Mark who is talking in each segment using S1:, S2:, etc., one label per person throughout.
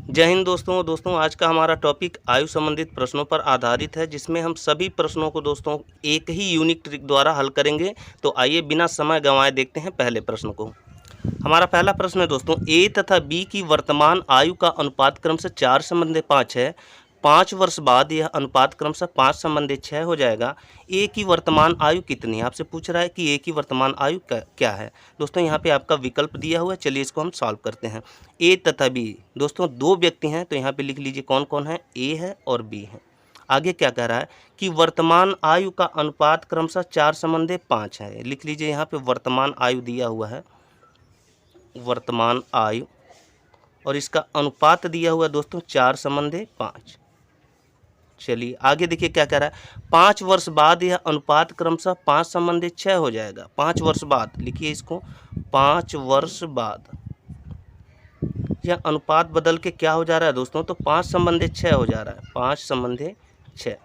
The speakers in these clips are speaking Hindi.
S1: जय हिंद दोस्तों आज का हमारा टॉपिक आयु संबंधित प्रश्नों पर आधारित है, जिसमें हम सभी प्रश्नों को दोस्तों एक ही यूनिक ट्रिक द्वारा हल करेंगे। तो आइए बिना समय गंवाए देखते हैं पहले प्रश्न को। हमारा पहला प्रश्न है दोस्तों, ए तथा बी की वर्तमान आयु का अनुपात क्रमशः 4:5 है। 5 वर्ष बाद यह अनुपात क्रमशः 5:6 हो जाएगा। ए की वर्तमान आयु कितनी है? आपसे पूछ रहा है कि ए की वर्तमान आयु क्या है। दोस्तों यहाँ पे आपका विकल्प दिया हुआ है, चलिए इसको हम सॉल्व करते हैं। ए तथा बी दोस्तों दो व्यक्ति हैं, तो यहाँ पे लिख लीजिए कौन कौन है, ए है और बी है। आगे क्या कह रहा है कि वर्तमान आयु का अनुपात क्रमशः 4:5 है। लिख लीजिए यहाँ पे वर्तमान आयु दिया हुआ है, वर्तमान आयु, और इसका अनुपात दिया हुआ है दोस्तों 4:5। चलिए आगे देखिए क्या कह रहा है, 5 वर्ष बाद यह अनुपात क्रमशः 5:6 हो जाएगा। 5 वर्ष बाद लिखिए इसको, 5 वर्ष बाद यह अनुपात बदल के क्या हो जा रहा है दोस्तों, तो 5:6 हो जा रहा है। 5:6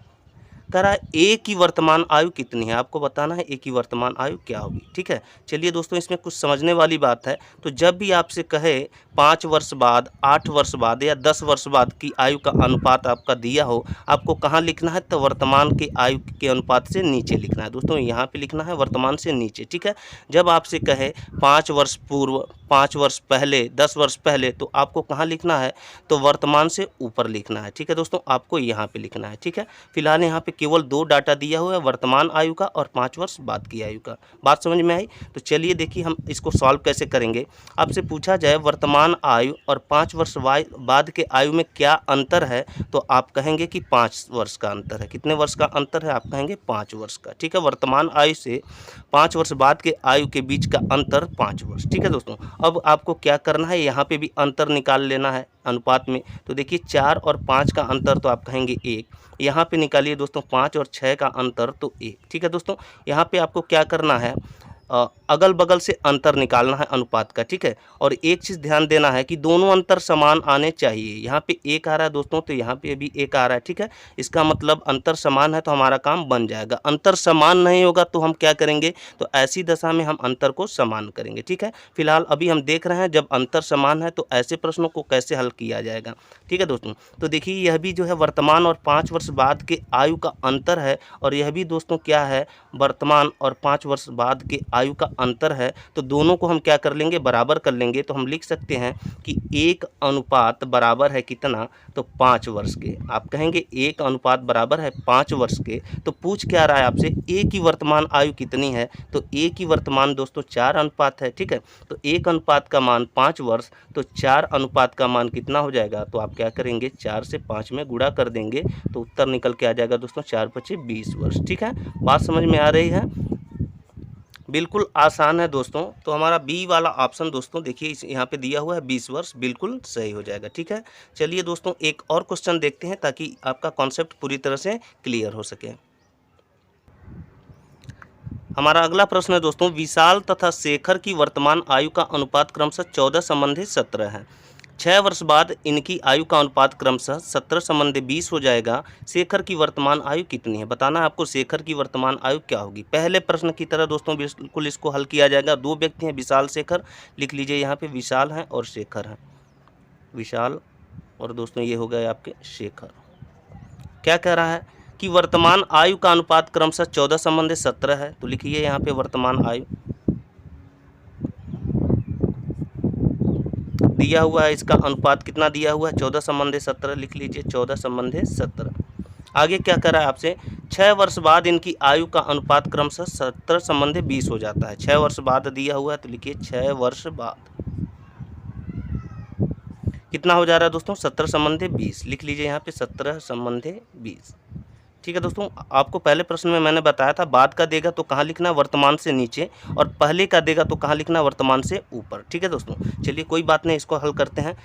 S1: कह रहा है ए की वर्तमान आयु कितनी है, आपको बताना है ए की वर्तमान आयु क्या होगी। ठीक है, चलिए दोस्तों इसमें कुछ समझने वाली बात है। तो जब भी आपसे कहे 5 वर्ष बाद, 8 वर्ष बाद या 10 वर्ष बाद की आयु का अनुपात आपका दिया हो, आपको कहाँ लिखना है, तो वर्तमान की आयु के अनुपात से नीचे लिखना है दोस्तों। यहाँ पे लिखना है वर्तमान से नीचे। ठीक है, जब आपसे कहे 5 वर्ष पूर्व, 5 वर्ष पहले, 10 वर्ष पहले, तो आपको कहाँ लिखना है, तो वर्तमान से ऊपर लिखना है। ठीक है दोस्तों, आपको यहाँ पे लिखना है। ठीक है, फिलहाल यहाँ पे केवल 2 डाटा दिया हुआ है, वर्तमान आयु का और 5 वर्ष बाद की आयु का। बात समझ में आई? तो चलिए देखिए हम इसको सॉल्व कैसे करेंगे। आपसे पूछा जाए वर्तमान आयु और 5 वर्ष बाद के आयु में क्या अंतर है, तो आप कहेंगे कि 5 वर्ष का अंतर है। कितने वर्ष का अंतर है? आप कहेंगे 5 वर्ष का। ठीक है, वर्तमान आयु से 5 वर्ष बाद के आयु के बीच का अंतर 5 वर्ष। ठीक है दोस्तों, अब आपको क्या करना है, यहाँ पे भी अंतर निकाल लेना है अनुपात में। तो देखिए 4 और 5 का अंतर, तो आप कहेंगे 1। यहाँ पे निकालिए दोस्तों 5 और 6 का अंतर, तो 1। ठीक है दोस्तों, यहाँ पे आपको क्या करना है, अगल बगल से अंतर निकालना है अनुपात का। ठीक है, और एक चीज़ ध्यान देना है कि दोनों अंतर समान आने चाहिए। यहाँ पे 1 आ रहा है दोस्तों, तो यहाँ पे भी 1 आ रहा है। ठीक है, इसका मतलब अंतर समान है, तो हमारा काम बन जाएगा। अंतर समान नहीं होगा तो हम क्या करेंगे, तो ऐसी दशा में हम अंतर को समान करेंगे। ठीक है, फिलहाल अभी हम देख रहे हैं जब अंतर समान है तो ऐसे प्रश्नों को कैसे हल किया जाएगा। ठीक है दोस्तों, तो देखिए यह भी जो है वर्तमान और 5 वर्ष बाद के आयु का अंतर है, और यह भी दोस्तों क्या है, वर्तमान और 5 वर्ष बाद के आयु का अंतर है। तो दोनों को हम क्या कर लेंगे, बराबर कर लेंगे। तो हम लिख सकते हैं कि 1 अनुपात बराबर है कितना, तो 5 वर्ष के। आप कहेंगे 1 अनुपात बराबर है 5 वर्ष के। तो पूछ क्या रहा है आपसे, ए की वर्तमान आयु कितनी है, तो ए की वर्तमान दोस्तों 4 अनुपात है। ठीक है, तो 1 अनुपात का मान 5 वर्ष, तो 4 अनुपात का मान कितना हो जाएगा, तो आप क्या करेंगे, 4 से 5 में गुणा कर देंगे, तो उत्तर निकल के आ जाएगा दोस्तों 4×5 = 20 वर्ष। ठीक है, बात समझ में आ रही है? बिल्कुल आसान है दोस्तों। तो हमारा बी वाला ऑप्शन दोस्तों देखिए इस यहाँ पे दिया हुआ है 20 वर्ष, बिल्कुल सही हो जाएगा। ठीक है, चलिए दोस्तों एक और क्वेश्चन देखते हैं ताकि आपका कॉन्सेप्ट पूरी तरह से क्लियर हो सके। हमारा अगला प्रश्न है दोस्तों, विशाल तथा शेखर की वर्तमान आयु का अनुपात क्रमशः 14:17 है। 6 वर्ष बाद इनकी आयु का अनुपात क्रमशः 17:20 हो जाएगा। शेखर की वर्तमान आयु कितनी है? बताना है आपको शेखर की वर्तमान आयु क्या होगी। पहले प्रश्न की तरह दोस्तों बिल्कुल इसको हल किया जाएगा। 2 व्यक्ति हैं, विशाल शेखर, लिख लीजिए यहाँ पे विशाल हैं और शेखर हैं। विशाल और दोस्तों ये हो गए आपके शेखर। क्या कह रहा है कि वर्तमान आयु का अनुपात क्रमशः 14:17 है। तो लिखिए यहाँ पे वर्तमान आयु दिया हुआ है, इसका अनुपात कितना दिया हुआ है, 14:17। लिख लीजिए 14:17। आगे क्या कर रहा है आपसे, 6 वर्ष बाद इनकी आयु का अनुपात क्रमशः 17:20 हो जाता है। 6 वर्ष बाद दिया हुआ है, तो लिखिए 6 वर्ष बाद कितना हो जा रहा है दोस्तों, 17:20। लिख लीजिए यहाँ पे 17:20। ठीक है दोस्तों, आपको पहले प्रश्न में मैंने बताया था बाद का देगा तो कहाँ लिखना है, वर्तमान से नीचे, और पहले का देगा तो कहाँ लिखना है, वर्तमान से ऊपर। ठीक है दोस्तों, चलिए कोई बात नहीं, इसको हल करते हैं।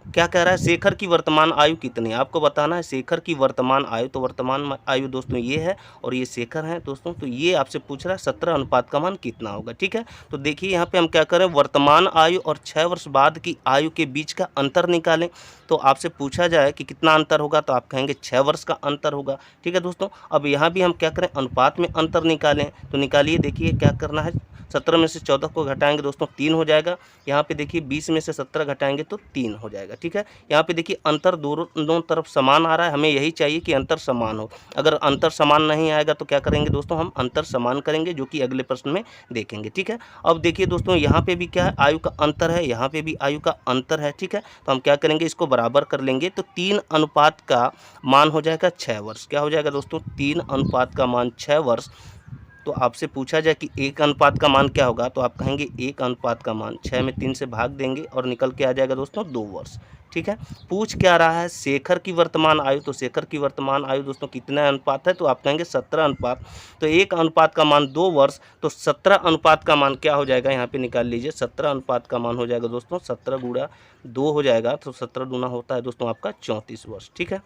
S1: क्या कह रहा है, शेखर की वर्तमान आयु कितनी है, आपको बताना है शेखर की वर्तमान आयु। तो वर्तमान आयु दोस्तों ये है और ये शेखर है दोस्तों। तो ये आपसे पूछ रहा है 17 अनुपात का मान कितना होगा। ठीक है, तो देखिए यहाँ पे हम क्या करें, वर्तमान आयु और 6 वर्ष बाद की आयु के बीच का अंतर निकालें। तो आपसे पूछा जाए कि कितना अंतर होगा, तो आप कहेंगे 6 वर्ष का अंतर होगा। ठीक है दोस्तों, अब यहाँ भी हम क्या करें, अनुपात में अंतर निकालें। तो निकालिए, देखिए क्या करना है, 17 में से 14 को घटाएंगे दोस्तों 3 हो जाएगा। यहाँ पे देखिए 20 में से 17 घटाएंगे तो 3 हो जाएगा। ठीक है। यहाँ पे देखिए अंतर दोनों तरफ समान आ रहा है, हमें यही चाहिए कि अंतर समान हो। अगर अंतर समान नहीं आएगा तो क्या करेंगे दोस्तों, हम अंतर समान करेंगे, जो कि अगले प्रश्न में देखेंगे, ठीक है। अब देखिए दोस्तों, यहाँ पे भी क्या है, आयु का अंतर है, यहाँ पे भी आयु का अंतर है, ठीक है। तो हम क्या करेंगे, इसको बराबर कर लेंगे, तो 3 अनुपात का मान हो जाएगा 6 वर्ष। क्या हो जाएगा दोस्तों, 3 अनुपात का मान 6 वर्ष। तो आपसे पूछा जाए कि 1 अनुपात का मान क्या होगा, तो आप कहेंगे 1 अनुपात का मान 6 में 3 से भाग देंगे और निकल के आ जाएगा दोस्तों 2 वर्ष, ठीक है। पूछ क्या रहा है, शेखर की वर्तमान आयु। तो शेखर की वर्तमान आयु दोस्तों कितना अनुपात है, तो आप कहेंगे 17 अनुपात। तो 1 अनुपात का मान 2 वर्ष, तो 17 अनुपात का मान क्या हो जाएगा, यहाँ पे निकाल लीजिए। 17 अनुपात का मान हो जाएगा दोस्तों 17 गुणा 2 हो जाएगा, तो 17 दूना होता है दोस्तों आपका 34 वर्ष, ठीक है।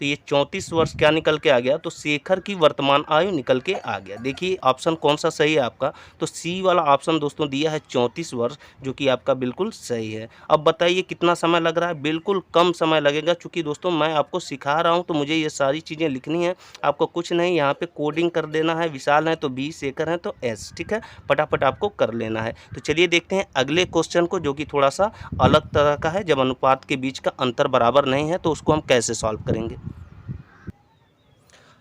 S1: तो ये 34 वर्ष क्या निकल के आ गया, तो शेखर की वर्तमान आयु निकल के आ गया। देखिए ऑप्शन कौन सा सही है आपका, तो सी वाला ऑप्शन दोस्तों दिया है 34 वर्ष, जो कि आपका बिल्कुल सही है। अब बताइए कितना समय लग रहा है, बिल्कुल कम समय लगेगा, चूँकि दोस्तों मैं आपको सिखा रहा हूँ तो मुझे ये सारी चीज़ें लिखनी है, आपको कुछ नहीं यहाँ पे कोडिंग कर देना है। विशाल है तो बी, शेखर है तो एस, ठीक है, फटाफट आपको कर लेना है। तो चलिए देखते हैं अगले क्वेश्चन को, जो कि थोड़ा सा अलग तरह का है। जब अनुपात के बीच का अंतर बराबर नहीं है तो उसको हम कैसे सॉल्व करेंगे।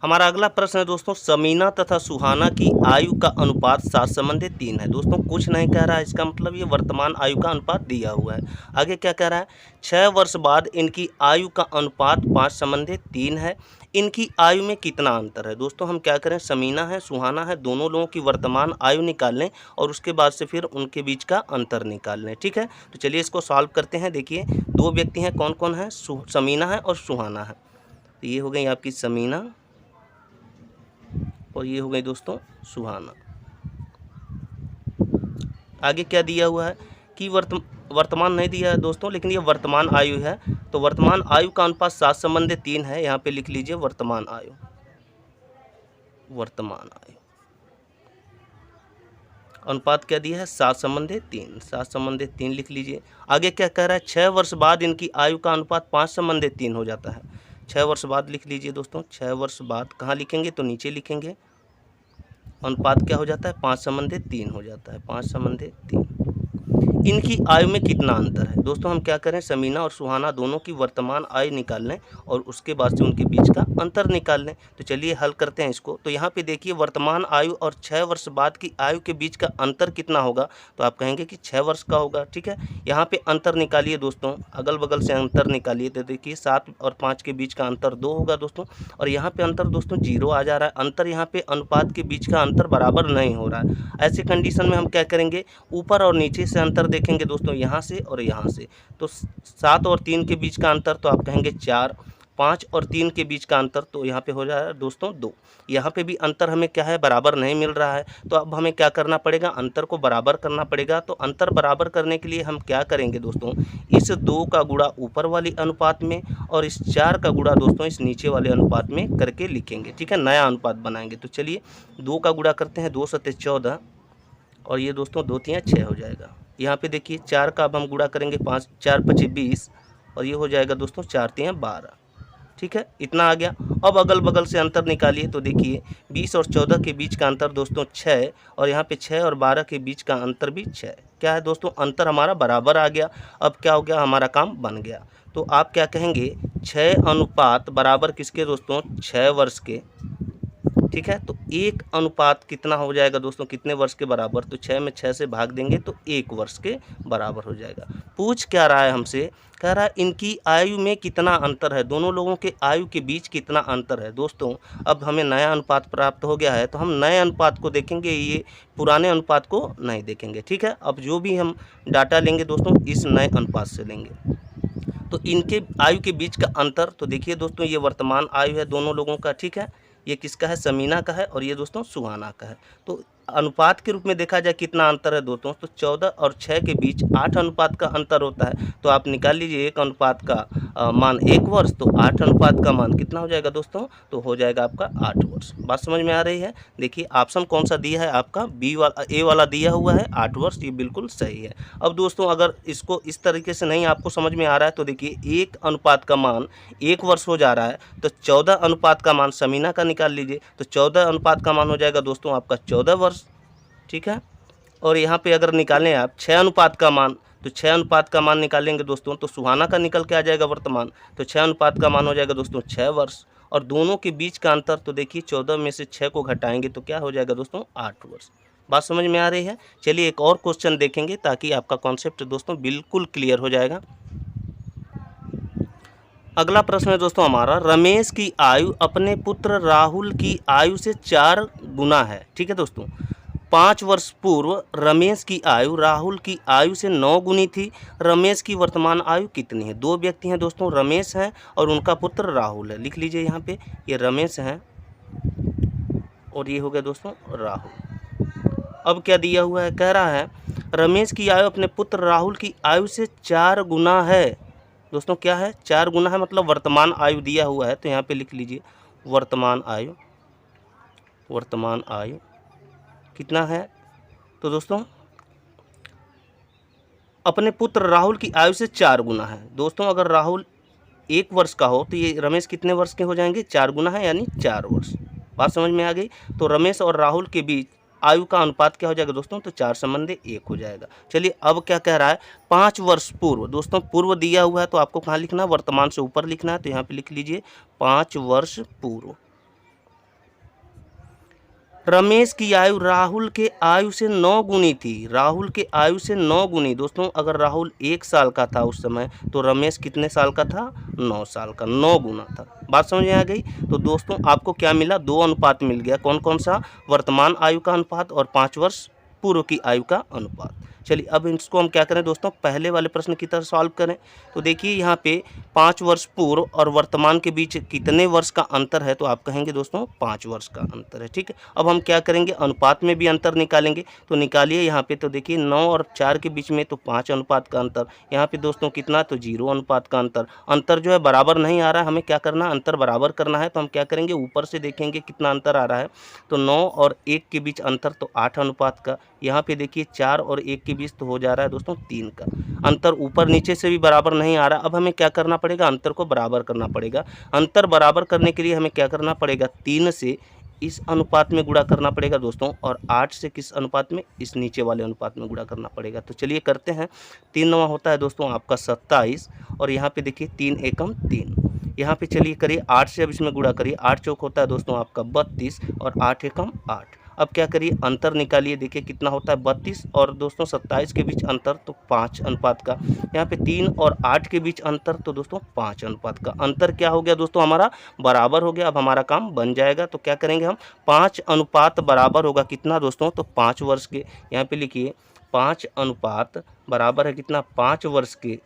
S1: हमारा अगला प्रश्न है दोस्तों, समीना तथा सुहाना की आयु का अनुपात 7 संबंधी 3 है। दोस्तों कुछ नहीं कह रहा है, इसका मतलब ये वर्तमान आयु का अनुपात दिया हुआ है। आगे क्या कह रहा है, 6 वर्ष बाद इनकी आयु का अनुपात 5 संबंधी 3 है। इनकी आयु में कितना अंतर है। दोस्तों हम क्या करें, समीना है सुहाना है, दोनों लोगों की वर्तमान आयु निकाल लें और उसके बाद से फिर उनके बीच का अंतर निकाल लें, ठीक है। तो चलिए इसको सॉल्व करते हैं। देखिए 2 व्यक्ति हैं, कौन कौन है, समीना है और सुहाना है। तो ये हो गई आपकी समीना और ये हो गई दोस्तों सुहाना। आगे क्या दिया हुआ है कि वर्तमान नहीं दिया है दोस्तों, लेकिन ये वर्तमान आयु है। तो वर्तमान आयु का अनुपात 7 संबंधी 3 है। यहाँ पे लिख लीजिए वर्तमान आयु, वर्तमान आयु अनुपात क्या दिया है, 7 संबंधी 3, 7 संबंधी 3 लिख लीजिए। आगे क्या कह रहा है, 6 वर्ष बाद इनकी आयु का अनुपात 5 संबंधी 3 हो जाता है। 6 वर्ष बाद लिख लीजिए दोस्तों, 6 वर्ष बाद कहाँ लिखेंगे, तो नीचे लिखेंगे। अनुपात क्या हो जाता है, 5 संबंधी 3 हो जाता है, 5 संबंधी 3। इनकी आयु में कितना अंतर है। दोस्तों हम क्या करें, समीना और सुहाना दोनों की वर्तमान आयु निकाल लें और उसके बाद से उनके बीच का अंतर निकाल लें। तो चलिए हल करते हैं इसको। तो यहाँ पे देखिए वर्तमान आयु और 6 वर्ष बाद की आयु के बीच का अंतर कितना होगा, तो आप कहेंगे कि 6 वर्ष का होगा, ठीक है। यहाँ पे अंतर निकालिए दोस्तों, अगल बगल से अंतर निकालिए। तो देखिए 7 और 5 के बीच का अंतर 2 होगा दोस्तों, और यहाँ पे अंतर दोस्तों 0 आ जा रहा है। अंतर यहाँ पे अनुपात के बीच का अंतर बराबर नहीं हो रहा है। ऐसे कंडीशन में हम क्या करेंगे, ऊपर और नीचे से अंतर देखेंगे दोस्तों, यहाँ से और यहाँ से। तो 7 और 3 के बीच का अंतर तो आप कहेंगे 4, 5 और 3 के बीच का अंतर तो यहाँ पे हो जा रहा है दोस्तों 2। यहाँ पे भी अंतर हमें क्या है, बराबर नहीं मिल रहा है। तो अब हमें क्या करना पड़ेगा, अंतर को बराबर करना पड़ेगा। तो अंतर बराबर करने के लिए हम क्या करेंगे दोस्तों, इस 2 का गुणा ऊपर वाली अनुपात में और इस 4 का गुणा दोस्तों इस नीचे वाले अनुपात में करके लिखेंगे, ठीक है, नया अनुपात बनाएंगे। तो चलिए 2 का गुणा करते हैं, 2 सत्ते 14 और ये दोस्तों 2 तियां 6 हो जाएगा। यहाँ पे देखिए 4 का अब हम गुणा करेंगे, 5 4 पचे 20 और ये हो जाएगा दोस्तों 4 तियां 12, ठीक है, इतना आ गया। अब अगल बगल से अंतर निकालिए। तो देखिए 20 और 14 के बीच का अंतर दोस्तों 6 और यहाँ पे 6 और 12 के बीच का अंतर भी 6। क्या है दोस्तों, अंतर हमारा बराबर आ गया। अब क्या हो गया, हमारा काम बन गया। तो आप क्या कहेंगे, 6 अनुपात बराबर किसके दोस्तों, 6 वर्ष के, ठीक है। तो 1 अनुपात कितना हो जाएगा दोस्तों, कितने वर्ष के बराबर, तो 6 में 6 से भाग देंगे तो 1 वर्ष के बराबर हो जाएगा। पूछ क्या रहा है हमसे, कह रहा है इनकी आयु में कितना अंतर है, दोनों लोगों के आयु के बीच कितना अंतर है। दोस्तों अब हमें नया अनुपात प्राप्त हो गया है, तो हम नए अनुपात को देखेंगे, ये पुराने अनुपात को नहीं देखेंगे, ठीक है। अब जो भी हम डाटा लेंगे दोस्तों इस नए अनुपात से लेंगे। तो इनके आयु के बीच का अंतर, तो देखिए दोस्तों ये वर्तमान आयु है दोनों लोगों का, ठीक है, ये किसका है, समीना का है और ये दोस्तों सुहाना का है। तो अनुपात के रूप में देखा जाए कितना अंतर है दोस्तों, तो 14 और 6 के बीच 8 अनुपात का अंतर होता है। तो आप निकाल लीजिए 1 अनुपात का मान 1 वर्ष, तो 8 अनुपात का मान कितना हो जाएगा दोस्तों, तो हो जाएगा आपका 8 वर्ष। बात समझ में आ रही है। देखिए ऑप्शन कौन सा दिया है आपका, बी वाला, ए वाला दिया हुआ है 8 वर्ष, ये बिल्कुल सही है। अब दोस्तों अगर इसको इस तरीके से नहीं आपको समझ में आ रहा है, तो देखिए 1 अनुपात का मान 1 वर्ष हो जा रहा है, तो 14 अनुपात का मान समीना का निकाल लीजिए। तो 14 अनुपात का मान हो जाएगा दोस्तों आपका 14 वर्ष, ठीक है। और यहाँ पे अगर निकालें आप 6 अनुपात का मान, तो 6 अनुपात का मान निकालेंगे दोस्तों तो सुहाना का निकल के आ जाएगा वर्तमान, तो 6 अनुपात का मान हो जाएगा दोस्तों 6 वर्ष। और दोनों के बीच का अंतर तो देखिए 14 में से 6 को घटाएंगे तो क्या हो जाएगा दोस्तों 8 वर्ष। बात समझ में आ रही है। चलिए एक और क्वेश्चन देखेंगे ताकि आपका कॉन्सेप्ट दोस्तों बिल्कुल क्लियर हो जाएगा। अगला प्रश्न है दोस्तों हमारा, रमेश की आयु अपने पुत्र राहुल की आयु से 4 गुना है। ठीक है दोस्तों, 5 वर्ष पूर्व रमेश की आयु राहुल की आयु से 9 गुनी थी। रमेश की वर्तमान आयु कितनी है? दो व्यक्ति हैं दोस्तों, रमेश हैं और उनका पुत्र राहुल है। लिख लीजिए यहाँ पे, ये रमेश हैं और ये हो गया दोस्तों राहुल। अब क्या दिया हुआ है, कह रहा है रमेश की आयु अपने पुत्र राहुल की आयु से 4 गुना है। दोस्तों क्या है, 4 गुना है, मतलब वर्तमान आयु दिया हुआ है। तो यहाँ पे लिख लीजिए वर्तमान आयु, वर्तमान आयु कितना है? तो दोस्तों अपने पुत्र राहुल की आयु से 4 गुना है। दोस्तों अगर राहुल 1 वर्ष का हो तो ये रमेश कितने वर्ष के हो जाएंगे? 4 गुना है यानी 4 वर्ष। बात समझ में आ गई। तो रमेश और राहुल के बीच आयु का अनुपात क्या हो जाएगा दोस्तों? तो 4 संबंधी 1 हो जाएगा। चलिए अब क्या कह रहा है, 5 वर्ष पूर्व। दोस्तों पूर्व दिया हुआ है तो आपको कहाँ लिखना है? वर्तमान से ऊपर लिखना है। तो यहाँ पे लिख लीजिए 5 वर्ष पूर्व रमेश की आयु राहुल के आयु से 9 गुनी थी। राहुल के आयु से 9 गुनी। दोस्तों अगर राहुल 1 साल का था उस समय तो रमेश कितने साल का था? 9 साल का, 9 गुना था। बात समझ में आ गई। तो दोस्तों आपको क्या मिला? 2 अनुपात मिल गया। कौन कौन सा? वर्तमान आयु का अनुपात और 5 वर्ष पूर्व की आयु का अनुपात। चलिए अब इसको हम क्या करें दोस्तों, पहले वाले प्रश्न की तरह सॉल्व करें। तो देखिए यहाँ पे 5 वर्ष पूर्व और वर्तमान के बीच कितने वर्ष का अंतर है? तो आप कहेंगे दोस्तों 5 वर्ष का अंतर है। ठीक है, अब हम क्या करेंगे, अनुपात में भी अंतर निकालेंगे। तो निकालिए यहाँ पे। तो देखिए 9 और 4 के बीच में तो 5 अनुपात का अंतर। यहाँ पे दोस्तों कितना? तो 0 अनुपात का अंतर। अंतर जो है बराबर नहीं आ रहा है, हमें क्या करना है, अंतर बराबर करना है। तो हम क्या करेंगे, ऊपर से देखेंगे कितना अंतर आ रहा है। तो 9 और 1 के बीच अंतर तो 8 अनुपात का। यहाँ पे देखिए 4 और 1 के बीच तो हो जा रहा है दोस्तों 3 का अंतर। ऊपर नीचे से भी बराबर नहीं आ रहा। अब हमें क्या करना पड़ेगा, अंतर को बराबर करना पड़ेगा। अंतर बराबर करने के लिए हमें क्या करना पड़ेगा, 3 से इस अनुपात में गुणा करना पड़ेगा दोस्तों, और 8 से किस अनुपात में? इस नीचे वाले अनुपात में गुणा करना पड़ेगा। तो चलिए करते हैं। 3 9 होता है दोस्तों आपका 27, और यहाँ पे देखिए 3 एकम 3। यहाँ पे चलिए करिए 8 से अब इसमें गुणा करिए। 8 चौक होता है दोस्तों आपका 32 और 8 एकम 8। अब क्या करिए, अंतर निकालिए। देखिए कितना होता है 32 और दोस्तों 27 के बीच अंतर तो 5 अनुपात का। यहाँ पे 3 और 8 के बीच अंतर तो दोस्तों 5 अनुपात का। अंतर क्या हो गया दोस्तों, हमारा बराबर हो गया। अब हमारा काम बन जाएगा। तो क्या करेंगे हम, 5 अनुपात बराबर होगा कितना दोस्तों? तो 5 वर्ष के। यहाँ पे लिखिए 5 अनुपात बराबर है कितना? 5 वर्ष के।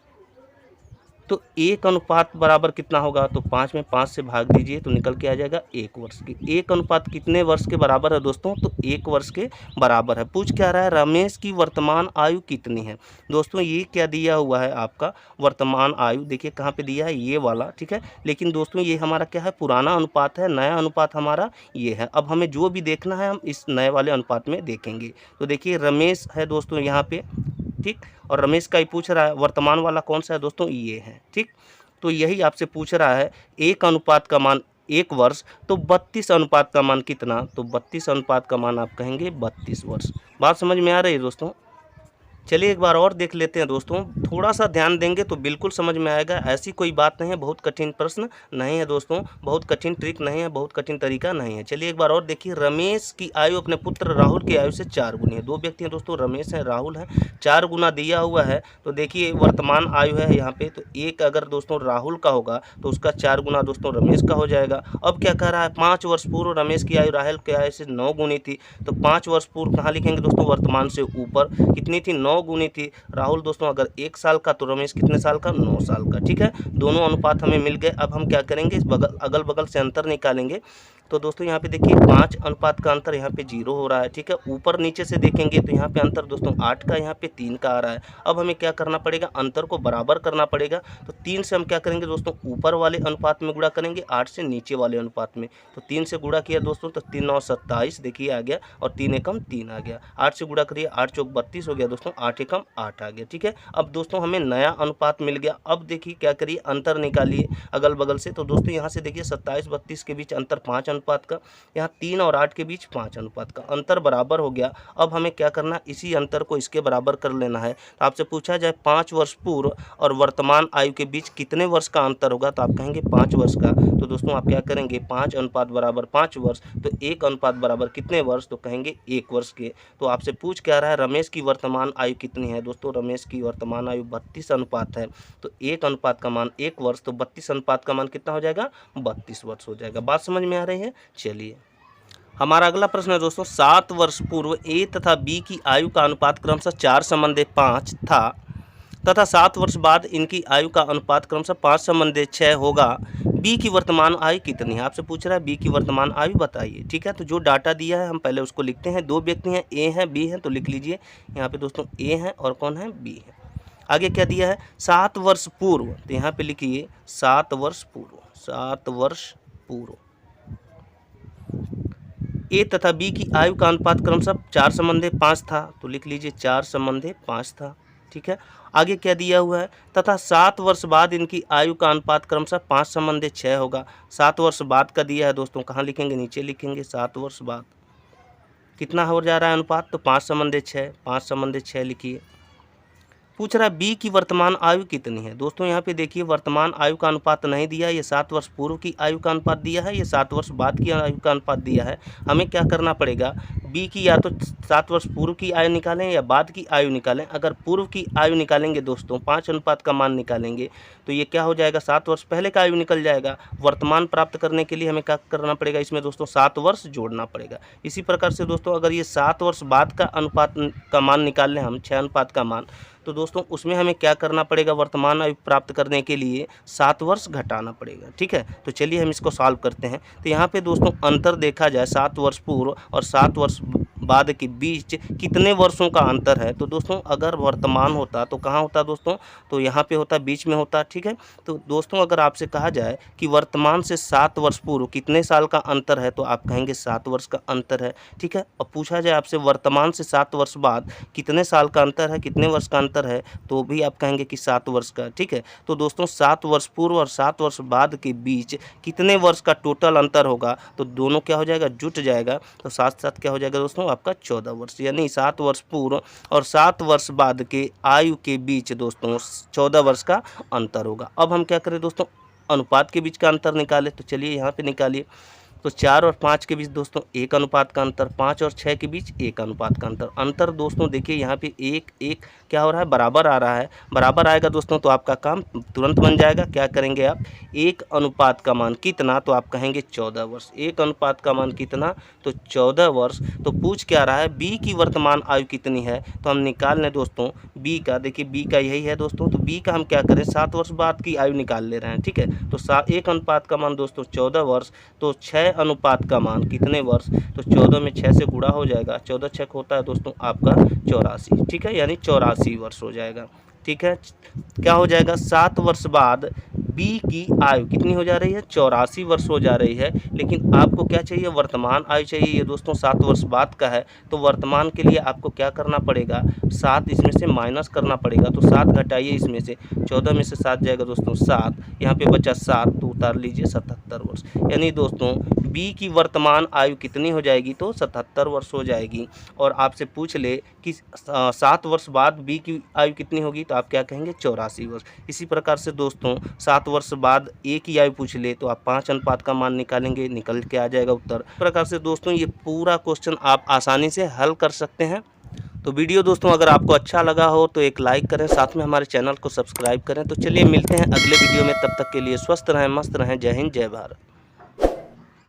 S1: तो 1 अनुपात बराबर कितना होगा? तो 5 में 5 से भाग दीजिए तो निकल के आ जाएगा 1 वर्ष के। 1 अनुपात कितने वर्ष के बराबर है दोस्तों? तो 1 वर्ष के बराबर है। पूछ क्या रहा है, रमेश की वर्तमान आयु कितनी है? दोस्तों ये क्या दिया हुआ है आपका, वर्तमान आयु। देखिए कहाँ पे दिया है, ये वाला। ठीक है, लेकिन दोस्तों ये हमारा क्या है, पुराना अनुपात है। नया अनुपात हमारा ये है। अब हमें जो भी देखना है हम इस नए वाले अनुपात में देखेंगे। तो देखिए रमेश है दोस्तों यहाँ पे, ठीक, और रमेश का ही पूछ रहा है। वर्तमान वाला कौन सा है दोस्तों? ये है। ठीक, तो यही आपसे पूछ रहा है 1 अनुपात का मान 1 वर्ष, तो 32 अनुपात का मान कितना? तो 32 अनुपात का मान आप कहेंगे 32 वर्ष। बात समझ में आ रही है दोस्तों। चलिए एक बार और देख लेते हैं दोस्तों, थोड़ा सा ध्यान देंगे तो बिल्कुल समझ में आएगा। ऐसी कोई बात नहीं है, बहुत कठिन प्रश्न नहीं है दोस्तों, बहुत कठिन ट्रिक नहीं है, बहुत कठिन तरीका नहीं है। चलिए एक बार और देखिए, रमेश की आयु अपने पुत्र राहुल की आयु से 4 गुनी है। 2 व्यक्ति हैं दोस्तों, रमेश है राहुल है। 4 गुना दिया हुआ है। तो देखिए वर्तमान आयु है यहाँ पे, तो 1 अगर दोस्तों राहुल का होगा तो उसका 4 गुना दोस्तों रमेश का हो जाएगा। अब क्या कह रहा है, 5 वर्ष पूर्व रमेश की आयु राहुल की आयु से 9 गुनी थी। तो 5 वर्ष पूर्व कहाँ लिखेंगे दोस्तों? वर्तमान से ऊपर। कितनी थी? 9 गुनी थी। राहुल दोस्तों अगर 1 साल का तो रमेश कितने साल का? 9 साल का। ठीक है, दोनों अनुपात हमें मिल गए। अब हम क्या करेंगे, इस अगल बगल से अंतर निकालेंगे। तो दोस्तों यहाँ पे देखिए 5 अनुपात का अंतर यहाँ पे 0 हो रहा है। ठीक है, ऊपर नीचे से देखेंगे तो यहाँ पे अंतर दोस्तों 8 का, यहाँ पे 3 का आ रहा है। अब हमें क्या करना पड़ेगा, अंतर को बराबर करना पड़ेगा। तो 3 से हम क्या करेंगे दोस्तों, ऊपर वाले अनुपात में गुणा करेंगे, 8 से नीचे वाले अनुपात में। तो 3 से गुणा किया दोस्तों तो 3 9 27 देखिए आ गया, और 3 एकम 3 आ गया। 8 से गुणा करिए, 8 चौक 32 हो गया दोस्तों, 8 एकम 8 आ गया। ठीक है, अब दोस्तों हमें नया अनुपात मिल गया। अब देखिए क्या करिए, अंतर निकालिए अगल बगल से। तो दोस्तों यहाँ से देखिए 27 32 के बीच अंतर 5 अनुपात का, यहाँ 3 और 8 के बीच 5 अनुपात का, अंतर बराबर हो गया। अब हमें क्या करना, इसी अंतर को इसके बराबर कर लेना है। तो आपसे पूछा जाए 5 वर्ष पूर्व और वर्तमान आयु के बीच कितने वर्ष का अंतर होगा, तो आप कहेंगे 5 वर्ष का। तो दोस्तों आप क्या करेंगे, 5 अनुपात बराबर 5 वर्ष, तो 1 अनुपात बराबर कितने वर्ष, तो कहेंगे 1 वर्ष के। तो आपसे पूछ क्या रहा है, रमेश की वर्तमान आयु कितनी है। दोस्तों रमेश की वर्तमान आयु 32 अनुपात है, तो 1 अनुपात का मान 1 वर्ष, तो 32 अनुपात का मान कितना हो जाएगा, 32 वर्ष हो जाएगा। बात समझ में आ रही है। चलिए हमारा अगला प्रश्न है दोस्तों, 7 वर्ष पूर्व ए तथा बी की आयु का अनुपात क्रमशः 4:5 था तथा 7 वर्ष बाद इनकी आयु का अनुपात क्रमशः 5:6 होगा। बी की वर्तमान आयु कितनी है। आपसे पूछ रहा है बी की वर्तमान आयु बताइए। ठीक है, तो जो डाटा दिया है हम पहले उसको लिखते हैं। 2 व्यक्ति हैं, ए हैं बी हैं, तो लिख लीजिए यहाँ पे दोस्तों ए हैं और कौन है, बी है। आगे क्या दिया है, 7 वर्ष पूर्व, तो यहाँ पे लिखिए 7 वर्ष पूर्व, 7 वर्ष पूर्व ए तथा बी की आयु का अनुपात क्रमशः 4:5 था, तो लिख लीजिए 4:5 था। ठीक है, आगे क्या दिया हुआ है, तथा 7 वर्ष बाद इनकी आयु का अनुपात क्रमशः 5:6 होगा। 7 वर्ष बाद का दिया है दोस्तों, कहाँ लिखेंगे, नीचे लिखेंगे। 7 वर्ष बाद कितना हो जा रहा है अनुपात, तो 5:6, 5:6 लिखिए। पूछ रहा है बी की वर्तमान आयु कितनी है। दोस्तों यहाँ पे देखिए वर्तमान आयु का अनुपात नहीं दिया, ये 7 वर्ष पूर्व की आयु का अनुपात दिया है, ये 7 वर्ष बाद की आयु का अनुपात दिया है। हमें क्या करना पड़ेगा, बी की या तो 7 वर्ष पूर्व की आयु निकालें या बाद की आयु निकालें। अगर पूर्व की आयु निकालेंगे दोस्तों, 5 अनुपात का मान निकालेंगे, तो ये क्या हो जाएगा, 7 वर्ष पहले का आयु निकल जाएगा। वर्तमान प्राप्त करने के लिए हमें क्या करना पड़ेगा, इसमें दोस्तों 7 वर्ष जोड़ना पड़ेगा। इसी प्रकार से दोस्तों अगर ये 7 वर्ष बाद का अनुपात का मान निकाल लें हम, 6 अनुपात का मान, तो दोस्तों उसमें हमें क्या करना पड़ेगा, वर्तमान आयु प्राप्त करने के लिए 7 वर्ष घटाना पड़ेगा। ठीक है, तो चलिए हम इसको सॉल्व करते हैं। तो यहाँ पे दोस्तों अंतर देखा जाए 7 वर्ष पूर्व और 7 वर्ष बाद के बीच कितने वर्षों का अंतर है। तो दोस्तों अगर वर्तमान होता तो कहाँ होता दोस्तों, तो यहाँ पे होता, बीच में होता। ठीक है, तो दोस्तों अगर आपसे कहा जाए कि वर्तमान से 7 वर्ष पूर्व कितने साल का अंतर है, तो आप कहेंगे 7 वर्ष का अंतर है। ठीक है, और पूछा जाए आपसे वर्तमान से 7 वर्ष बाद कितने साल का अंतर है, कितने वर्ष का अंतर है, तो भी आप कहेंगे कि 7 वर्ष का। ठीक है, तो दोस्तों 7 वर्ष पूर्व और 7 वर्ष बाद के बीच कितने वर्ष का टोटल अंतर होगा, तो दोनों क्या हो जाएगा, जुट जाएगा। तो साथ साथ क्या हो जाएगा दोस्तों, आपका 14 वर्ष, यानी 7 वर्ष पूर्व और 7 वर्ष बाद के आयु के बीच दोस्तों 14 वर्ष का अंतर होगा। अब हम क्या करें दोस्तों, अनुपात के बीच का अंतर निकालें। तो चलिए यहाँ पे निकालिए। तो 4 और 5 के बीच दोस्तों 1 अनुपात का अंतर, 5 और 6 के बीच 1 अनुपात का अंतर। अंतर दोस्तों देखिए यहाँ पे 1 क्या हो रहा है, बराबर आ रहा है। बराबर आएगा दोस्तों तो आपका काम तुरंत बन जाएगा। क्या करेंगे आप, 1 अनुपात का मान कितना, तो आप कहेंगे 14 वर्ष। 1 अनुपात का मान कितना, तो 14 वर्ष। तो पूछ क्या रहा है, बी की वर्तमान आयु कितनी है, तो हम निकाल लें दोस्तों बी का। देखिए बी का यही है दोस्तों, तो बी का हम क्या करें, 7 वर्ष बाद की आयु निकाल ले रहे हैं। ठीक है, तो 1 अनुपात का मान दोस्तों 14 वर्ष, तो 6 अनुपात का मान कितने वर्ष, तो 14 में 6 से गुणा हो जाएगा। 14 6 होता है दोस्तों आपका 84। ठीक है, यानी 84 वर्ष हो जाएगा। ठीक है, क्या हो जाएगा, 7 वर्ष बाद बी की आयु कितनी हो जा रही है, 84 वर्ष हो जा रही है। लेकिन आपको क्या चाहिए, वर्तमान आयु चाहिए। ये दोस्तों 7 वर्ष बाद का है, तो वर्तमान के लिए आपको क्या करना पड़ेगा, 7 इसमें से माइनस करना पड़ेगा। तो 7 घटाइए इसमें से, 14 में से 7 जाएगा दोस्तों 7, यहाँ पे बचा 7, तो उतार लीजिए 77 वर्ष। यानी दोस्तों बी की वर्तमान आयु कितनी हो जाएगी, तो 77 वर्ष हो जाएगी। और आपसे पूछ ले कि 7 वर्ष बाद बी की आयु कितनी होगी, तो आप क्या कहेंगे, 84 वर्ष। इसी प्रकार से दोस्तों 7 वर्ष बाद ए की आयु पूछ ले, तो आप 5 अनुपात का मान निकालेंगे, निकल के आ जाएगा उत्तर। इस प्रकार से दोस्तों ये पूरा क्वेश्चन आप आसानी से हल कर सकते हैं। तो वीडियो दोस्तों अगर आपको अच्छा लगा हो तो एक लाइक करें, साथ में हमारे चैनल को सब्सक्राइब करें। तो चलिए मिलते हैं अगले वीडियो में, तब तक के लिए स्वस्थ रहें, मस्त रहें। जय हिंद, जय भारत।